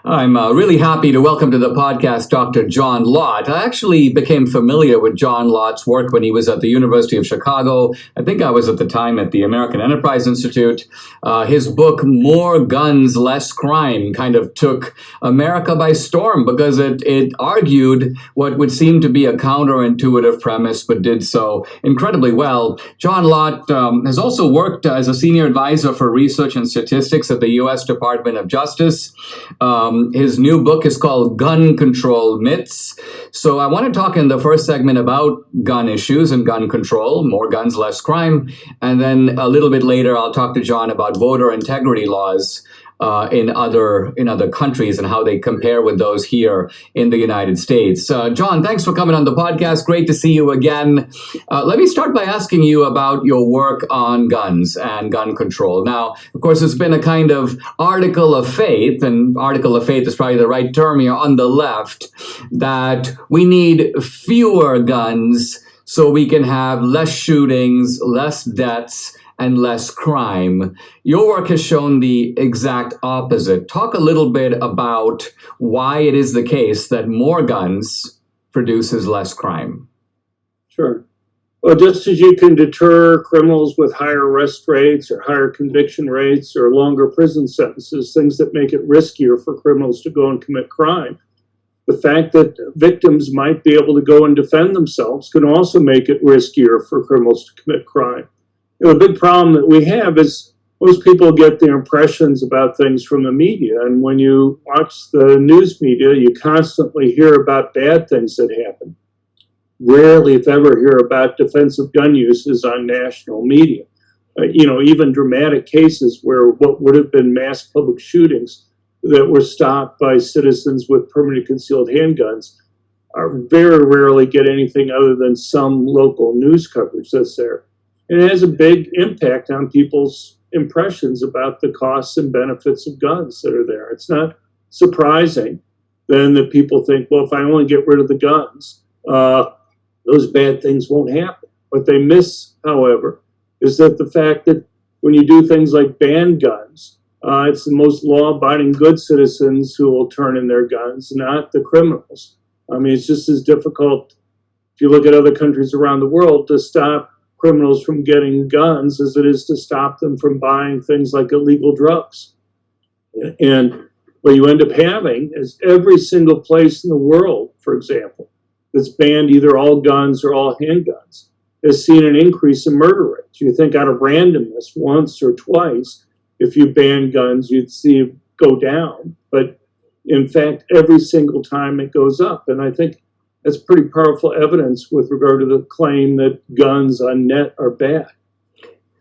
I'm really happy to welcome to the podcast Dr. John Lott. I actually became familiar with John Lott's work when he was at the University of Chicago. I think I was at the time at the American Enterprise Institute. His book, More Guns, Less Crime, kind of took America by storm because it argued what would seem to be a counterintuitive premise, but did so incredibly well. John Lott has also worked as a senior advisor for research and statistics at the U.S. Department of Justice. His new book is called Gun Control Myths. So I want to talk in the first segment about gun issues and gun control, more guns, less crime. And then a little bit later, I'll talk to John about voter integrity laws in other countries and how they compare with those here in the United States. John, thanks for coming on the podcast. Great to see you again. Let me start by asking you about your work on guns and gun control. Now, of course, it's been a kind of article of faith, and article of faith is probably the right term here on the left, that we need fewer guns so we can have less shootings, less deaths, and less crime. Your work has shown the exact opposite. Talk a little bit about why it is the case that more guns produces less crime. Sure. Well, just as you can deter criminals with higher arrest rates or higher conviction rates or longer prison sentences, things that make it riskier for criminals to go and commit crime, the fact that victims might be able to go and defend themselves can also make it riskier for criminals to commit crime. The big problem that we have is most people get their impressions about things from the media. And when you watch the news media, you constantly hear about bad things that happen. Rarely, if ever, hear about defensive gun uses on national media. Even dramatic cases where what would have been mass public shootings that were stopped by citizens with permanently concealed handguns are very rarely get anything other than some local news coverage that's there. And it has a big impact on people's impressions about the costs and benefits of guns that are there. It's not surprising then that people think, well, if I only get rid of the guns, those bad things won't happen. What they miss, however, is that the fact that when you do things like ban guns, it's the most law-abiding good citizens who will turn in their guns, not the criminals. I mean, it's just as difficult, if you look at other countries around the world, to stop criminals from getting guns as it is to stop them from buying things like illegal drugs. And what you end up having is every single place in the world, for example, that's banned either all guns or all handguns, has seen an increase in murder rates. You think out of randomness, once or twice, if you ban guns, you'd see it go down. But in fact, every single time it goes up. And I think that's pretty powerful evidence with regard to the claim that guns on net are bad.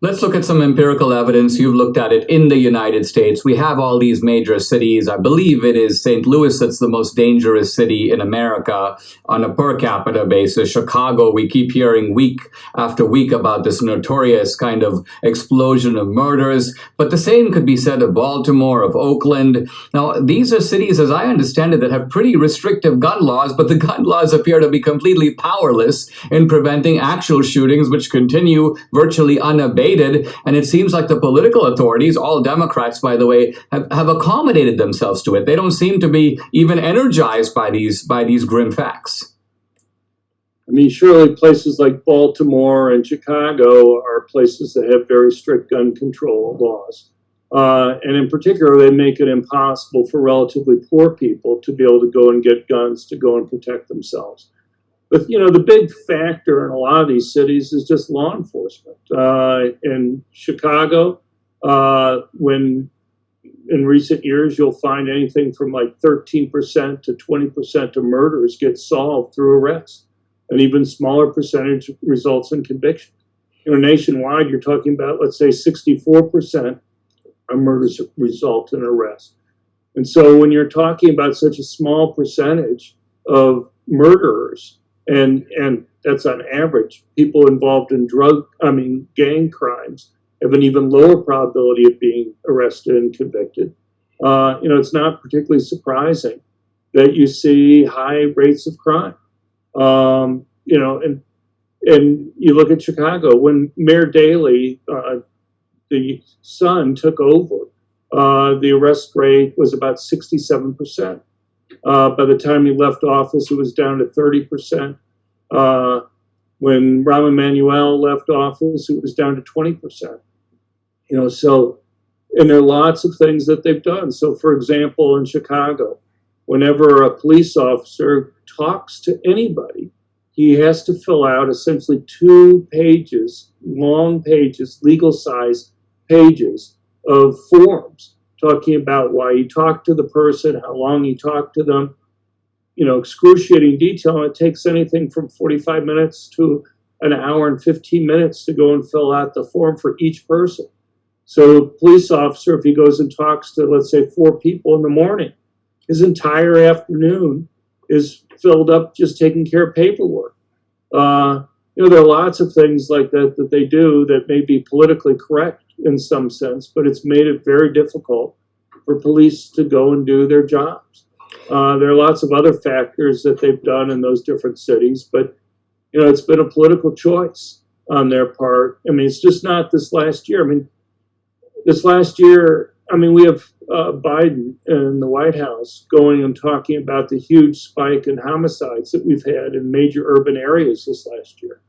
Let's look at some empirical evidence. You've looked at it in the United States. We have all these major cities. I believe it is St. Louis that's the most dangerous city in America on a per capita basis. Chicago, we keep hearing week after week about this notorious kind of explosion of murders. But the same could be said of Baltimore, of Oakland. Now, these are cities, as I understand it, that have pretty restrictive gun laws, but the gun laws appear to be completely powerless in preventing actual shootings, which continue virtually unabated. And it seems like the political authorities, all Democrats, by the way, have accommodated themselves to it. They don't seem to be even energized by these grim facts. I mean, surely places like Baltimore and Chicago are places that have very strict gun control laws. And in particular, they make it impossible for relatively poor people to be able to go and get guns to go and protect themselves. But, the big factor in a lot of these cities is just law enforcement. In Chicago, when in recent years, you'll find anything from like 13% to 20% of murders get solved through arrest. An even smaller percentage results in conviction. Nationwide, you're talking about, let's say, 64% of murders result in arrest. And so when you're talking about such a small percentage of murderers, and that's on average, people involved in gang crimes have an even lower probability of being arrested and convicted. It's not particularly surprising that you see high rates of crime. And you look at Chicago, when Mayor Daley, the son, took over, the arrest rate was about 67%. By the time he left office, it was down to 30%. When Rahm Emanuel left office, it was down to 20%. So, and there are lots of things that they've done. So, for example, in Chicago, whenever a police officer talks to anybody, he has to fill out essentially 2 pages, long pages, legal size pages of forms talking about why he talked to the person, how long he talked to them, excruciating detail. And it takes anything from 45 minutes to an hour and 15 minutes to go and fill out the form for each person. So a police officer, if he goes and talks to, let's say, 4 people in the morning, his entire afternoon is filled up just taking care of paperwork. There are lots of things like that that they do that may be politically correct in some sense, but it's made it very difficult for police to go and do their jobs. There are lots of other factors that they've done in those different cities, but it's been a political choice on their part. It's just not this last year. This last year, we have Biden in the White House going and talking about the huge spike in homicides that we've had in major urban areas this last year.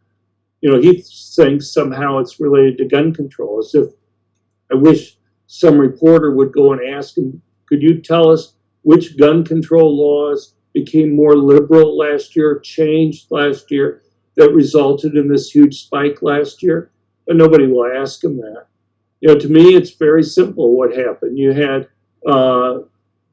He thinks somehow it's related to gun control, as if I wish some reporter would go and ask him, could you tell us which gun control laws became more liberal last year, changed last year, that resulted in this huge spike last year? But nobody will ask him that. To me, it's very simple what happened. You had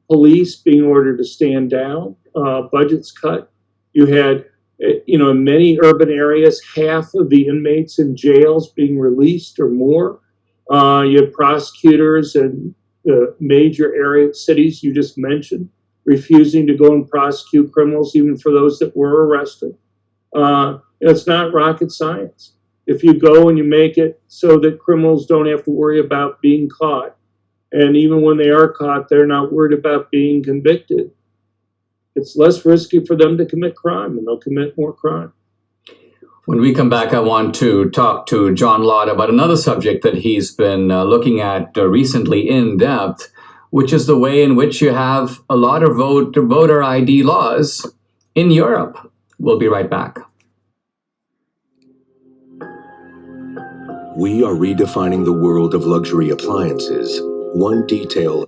police being ordered to stand down, budgets cut. You had, in many urban areas, half of the inmates in jails being released or more. You had prosecutors in the major area cities you just mentioned refusing to go and prosecute criminals, even for those that were arrested. It's not rocket science. If you go and you make it so that criminals don't have to worry about being caught, and even when they are caught, they're not worried about being convicted, it's less risky for them to commit crime, and they'll commit more crime. When we come back, I want to talk to John Lott about another subject that he's been looking at recently in depth, which is the way in which you have a lot of voter ID laws in Europe. We'll be right back. We are redefining the world of luxury appliances, one detail.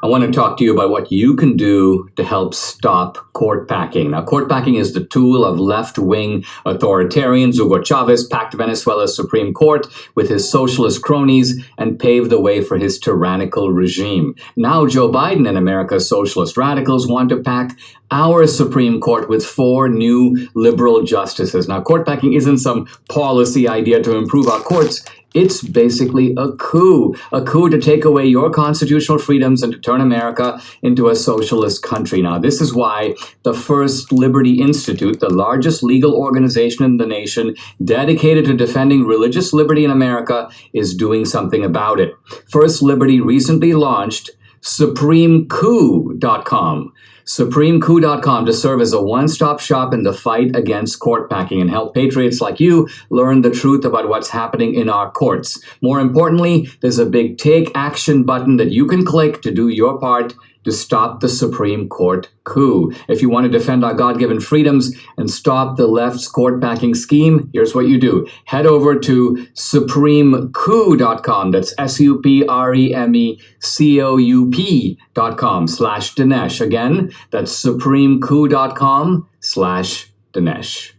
I want to talk to you about what you can do to help stop court packing. Now, court packing is the tool of left-wing authoritarians. Hugo Chavez packed Venezuela's Supreme Court with his socialist cronies and paved the way for his tyrannical regime. Now, Joe Biden and America's socialist radicals want to pack our Supreme Court with 4 new liberal justices. Now, court packing isn't some policy idea to improve our courts. It's basically a coup to take away your constitutional freedoms and to turn America into a socialist country. Now, this is why the First Liberty Institute, the largest legal organization in the nation dedicated to defending religious liberty in America, is doing something about it. First Liberty recently launched SupremeCout.com. SupremeCout.com to serve as a one-stop shop in the fight against court packing and help patriots like you learn the truth about what's happening in our courts. More importantly, there's a big Take Action button that you can click to do your part to stop the Supreme Court coup. If you want to defend our God-given freedoms and stop the left's court packing scheme, here's what you do. Head over to SupremeCout.com. That's SupremeCoup.com/Dinesh. Again, that's SupremeCout.com/Dinesh.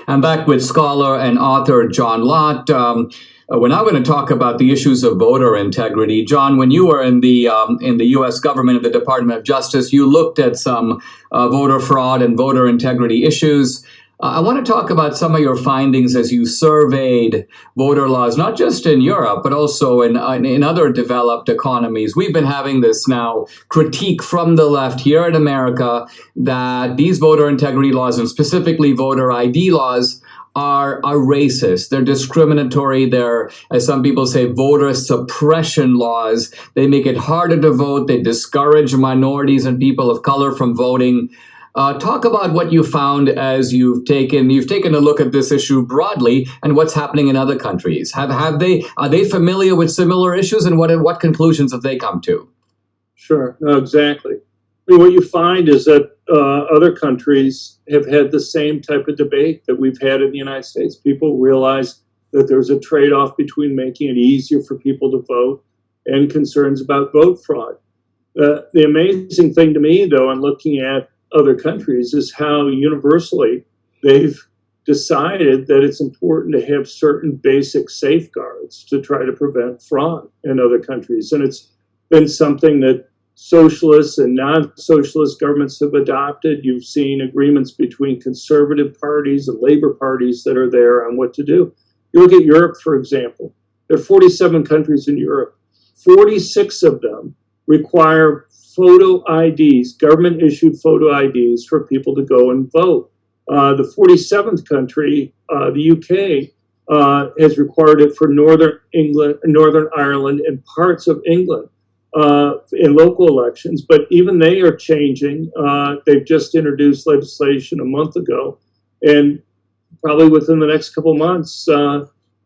I'm back with scholar and author John Lott. We're now going to talk about the issues of voter integrity. John, when you were in the U.S. government of the Department of Justice, you looked at some voter fraud and voter integrity issues. I want to talk about some of your findings as you surveyed voter laws, not just in Europe, but also in other developed economies. We've been having this now critique from the left here in America that these voter integrity laws, and specifically voter ID laws, are racist. They're discriminatory. They're, as some people say, voter suppression laws. They make it harder to vote. They discourage minorities and people of color from voting. Talk about what you found as you've taken a look at this issue broadly and what's happening in other countries. Are they familiar with similar issues, and what conclusions have they come to? Sure, no, exactly. I mean, what you find is that other countries have had the same type of debate that we've had in the United States. People realize that there's a trade-off between making it easier for people to vote and concerns about vote fraud. The amazing thing to me, though, in looking at other countries is how universally they've decided that it's important to have certain basic safeguards to try to prevent fraud in other countries. And it's been something that socialist and non-socialist governments have adopted. You've seen agreements between conservative parties and labor parties that are there on what to do. You look at Europe, for example. There are 47 countries in Europe. 46 of them require photo IDs, government-issued photo IDs for people to go and vote. The 47th country, the UK, has required it for Northern England, Northern Ireland, and parts of England. In local elections, but even they are changing. They've just introduced legislation a month ago, and probably within the next couple of months,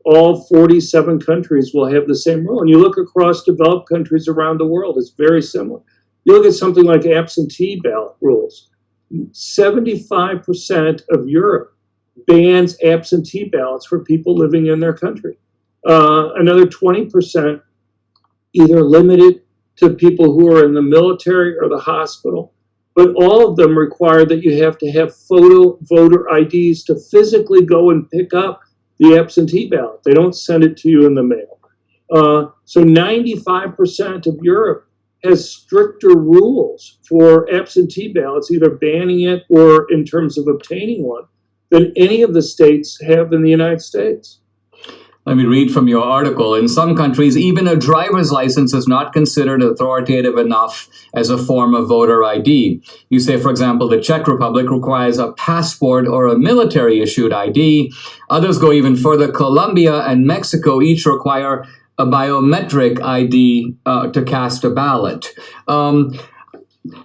all 47 countries will have the same rule. And you look across developed countries around the world, it's very similar. You look at something like absentee ballot rules. 75% of Europe bans absentee ballots for people living in their country. Another 20% either limited to people who are in the military or the hospital, but all of them require that you have to have photo voter IDs to physically go and pick up the absentee ballot. They don't send it to you in the mail. So 95% of Europe has stricter rules for absentee ballots, either banning it or in terms of obtaining one, than any of the states have in the United States. Let me read from your article. In some countries, even a driver's license is not considered authoritative enough as a form of voter ID. You say, for example, the Czech Republic requires a passport or a military-issued ID. Others go even further. Colombia and Mexico each require a biometric ID to cast a ballot.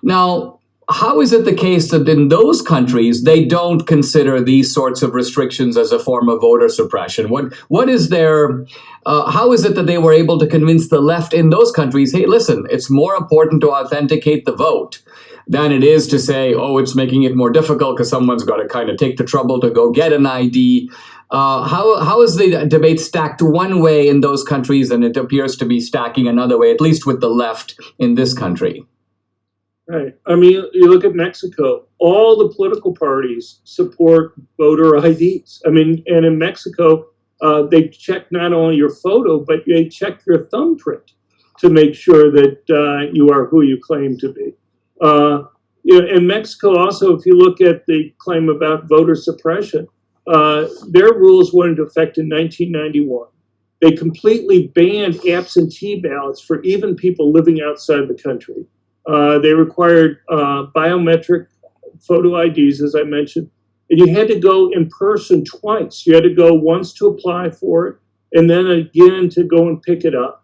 Now, how is it the case that in those countries they don't consider these sorts of restrictions as a form of voter suppression? What is their? How is it that they were able to convince the left in those countries? Hey, listen, it's more important to authenticate the vote than it is to say, oh, it's making it more difficult because someone's got to kind of take the trouble to go get an ID. How is the debate stacked one way in those countries, and it appears to be stacking another way, at least with the left in this country? Right. I mean, you look at Mexico, all the political parties support voter IDs. I mean, and in Mexico, they check not only your photo, but they check your thumbprint to make sure that you are who you claim to be. In Mexico, also, if you look at the claim about voter suppression, their rules went into effect in 1991. They completely banned absentee ballots for even people living outside the country. They required biometric photo IDs, as I mentioned, and you had to go in person twice. You had to go once to apply for it, and then again to go and pick it up.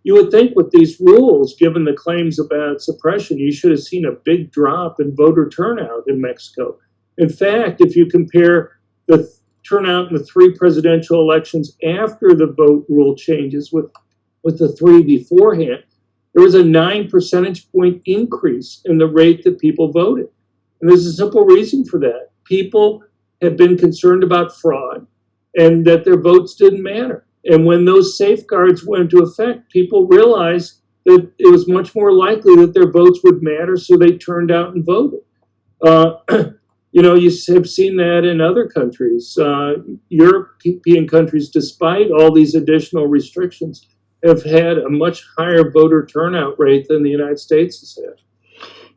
You would think with these rules, given the claims about suppression, you should have seen a big drop in voter turnout in Mexico. In fact, if you compare the turnout in the 3 presidential elections after the vote rule changes with the 3 beforehand, there was a 9 percentage point increase in the rate that people voted. And there's a simple reason for that. People have been concerned about fraud and that their votes didn't matter. And when those safeguards went into effect, people realized that it was much more likely that their votes would matter, so they turned out and voted. You have seen that in other countries. European countries, despite all these additional restrictions, have had a much higher voter turnout rate than the United States has had.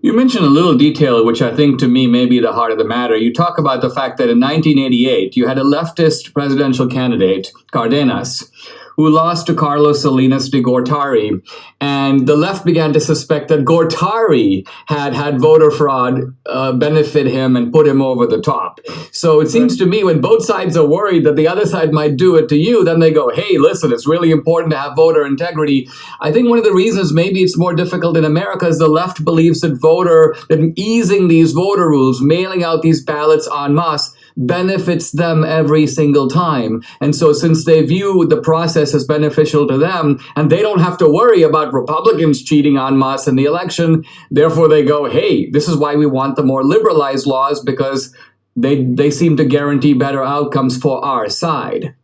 You mentioned a little detail, which I think to me may be the heart of the matter. You talk about the fact that in 1988, you had a leftist presidential candidate, Cardenas, who lost to Carlos Salinas de Gortari. And the left began to suspect that Gortari had voter fraud benefit him and put him over the top. So it seems to me when both sides are worried that the other side might do it to you, then they go, hey, listen, it's really important to have voter integrity. I think one of the reasons maybe it's more difficult in America is the left believes that easing these voter rules, mailing out these ballots en masse, benefits them every single time. And so since they view the process as beneficial to them, and they don't have to worry about Republicans cheating en masse in the election, therefore they go, hey, this is why we want the more liberalized laws, because they seem to guarantee better outcomes for our side.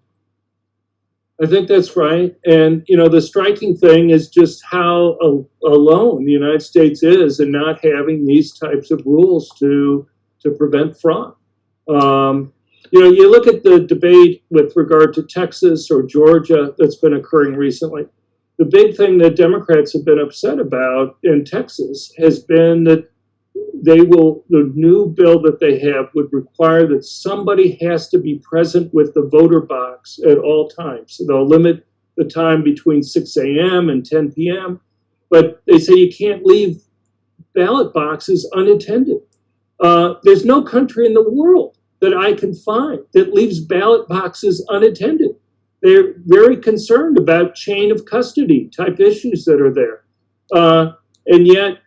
I think that's right. And, the striking thing is just how alone the United States is in not having these types of rules to prevent fraud. You look at the debate with regard to Texas or Georgia that's been occurring recently. The big thing that Democrats have been upset about in Texas has been that the new bill that they have would require that somebody has to be present with the voter box at all times. So they'll limit the time between 6 a.m. and 10 p.m., but they say you can't leave ballot boxes unattended. There's no country in the world that I can find that leaves ballot boxes unattended. They're very concerned about chain of custody type issues that are there. And yet,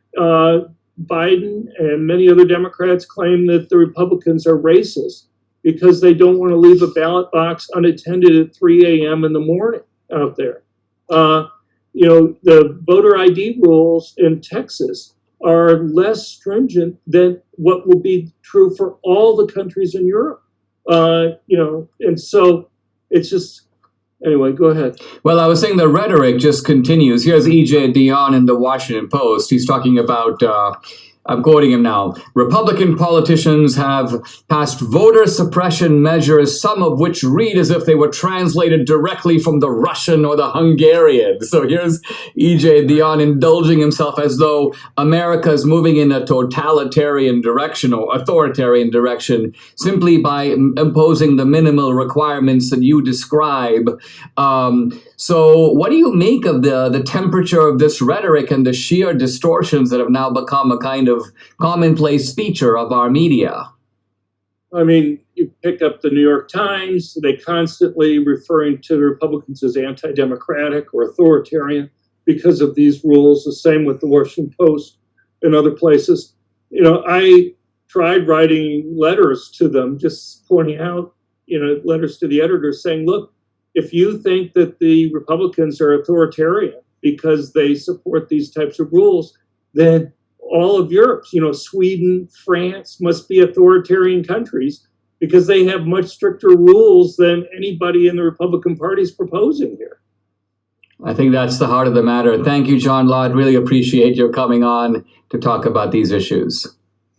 Biden and many other Democrats claim that the Republicans are racist because they don't want to leave a ballot box unattended at 3 a.m. in the morning out there. The voter ID rules in Texas are less stringent than what will be true for all the countries in Europe. And so it's just, anyway, go ahead. Well, I was saying the rhetoric just continues. Here's E.J. Dionne in the Washington Post. He's talking about, I'm quoting him now, Republican politicians have passed voter suppression measures, some of which read as if they were translated directly from the Russian or the Hungarian. So here's E.J. Dionne indulging himself as though America is moving in a totalitarian direction or authoritarian direction simply by imposing the minimal requirements that you describe. So what do you make of the temperature of this rhetoric and the sheer distortions that have now become a kind of commonplace feature of our media? I mean, you pick up the New York Times, they constantly referring to the Republicans as anti-democratic or authoritarian because of these rules. The same with the Washington Post and other places. I tried writing letters to them, just pointing out, letters to the editors saying, look, if you think that the Republicans are authoritarian because they support these types of rules, then all of Europe, Sweden, France must be authoritarian countries because they have much stricter rules than anybody in the Republican Party is proposing here. I think that's the heart of the matter. Thank you, John Lott. Really appreciate your coming on to talk about these issues.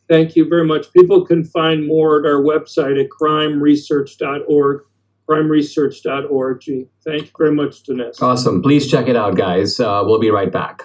Thank you very much. People can find more at our website at crimeresearch.org. crimeresearch.org. Thank you very much, Dinesh. Awesome. Please check it out, guys. We'll be right back.